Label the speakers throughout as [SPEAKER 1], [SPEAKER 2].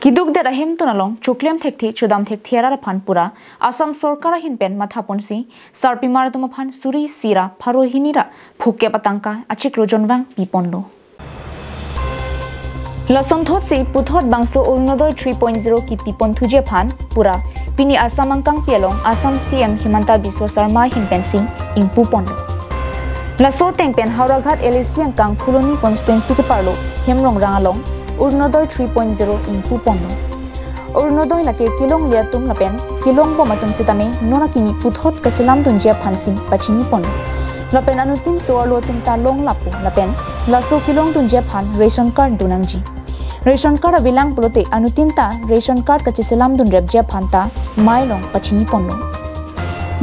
[SPEAKER 1] Kiduk de rahim tunalong chukliam thekthi chudam thekthira phan pura Assam Sarkar hin pen matha ponsi sarpi maratuma phan suri sira pharo hinira phukke patangka achik rojonwang pipondo Lasam thot se puthot bangso Arunodoi 3.0 ki pipon thuje phan pura pini Assam angkang pialong Assam CM Himanta Biswa Sarma hin pensi ingpu pondo Laso tengpen Hauraghat LAC angkang Khuloni constituency ke parlo hemrong rangalong Arunodoi 3.0 ingpu pondo Arunodoi lake kilong liatum lapen kilong bo matum sitame nona kimi puthot kaselam tunjia phansi pachini pondo lapen anutin soarlo tumta long lapu lapen laso kilong tunjia phan ration card dunangji ration card abilang pulote anutinta ration card kachiselam dun repjia phanta mailong pachini pondo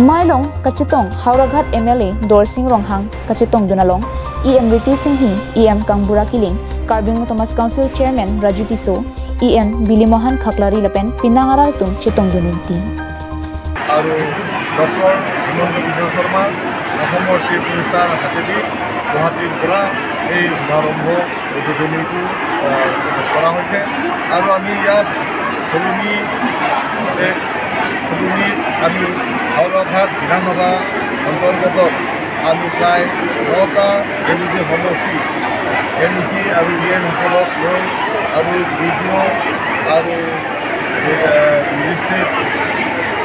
[SPEAKER 1] mailong kachitong Hauraghat MLA Dorsing Ronghang kachitong dunalong EM Riti Singh EM Kangbura Kiling Carbing Thomas Council Chairman Raju Tiso EM Billy Mohan Khaklari Lapen Pinangaral tum chitong dununti
[SPEAKER 2] aru Dr. Himanta Biswa Sarma Assam Chief Minister Hatedi Guwahati pura ei shubarambho udhodhonitu kora hoise aru ami yat Khuloni ami Hauraghat Bidhan Sabha অন্তর্গত আমি প্রায় 9টা MC সমষ্টি MC আৰু EN সকলক লৈ আৰু video' আৰু ministry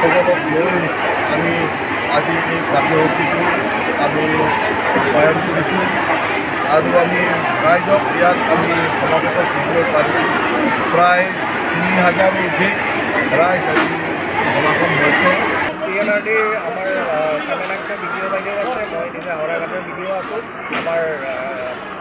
[SPEAKER 2] সকলক লৈ আমি আজি এই কাৰ্যসূচীটো আমি ৰূপায়ণ কৰিছোঁ আৰু আমি ৰাইজক ইয়াত আমি সমাগত কৰিবলৈ পাৰিছোঁ প্ৰায় 3000ৰ অধিক ৰাইজ আজি সমাগম হৈছে PLRD আমাৰ সামানাক্ষ ভিডিঅ' বাইদেউ আছে মই নিজে হাওৰাঘাটৰ ভিডিঅ' আছোঁ আমাৰ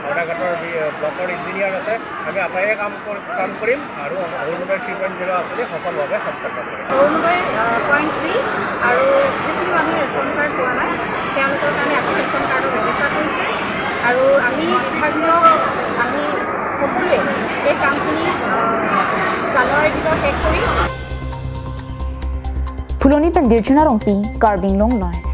[SPEAKER 2] হাওৰাঘাটৰ ব্লকৰ ইঞ্জিনিয়াৰ আছে আমি আটাইয়ে কাম কৰিম আৰু অৰুণোদয় 3.0 আঁচনি সফলভাৱে সম্পন্ন কৰিম
[SPEAKER 3] অৰুণোদয় 0.3 আৰু যিখিনি মানুহে ৰেচন কাৰ্ড পোৱা নাই তেওঁলোকৰ কাৰণে আকৌ ৰেচন কাৰ্ডৰ ব্যৱস্থা কৰিছে আৰু আমি বিভাগীয় আমি সকলোৱে এই কামখিনি জানুৱাৰীৰ ভিতৰত শেষ কৰিম
[SPEAKER 1] Phuloni pen dirchana rongpi Carbing Long Life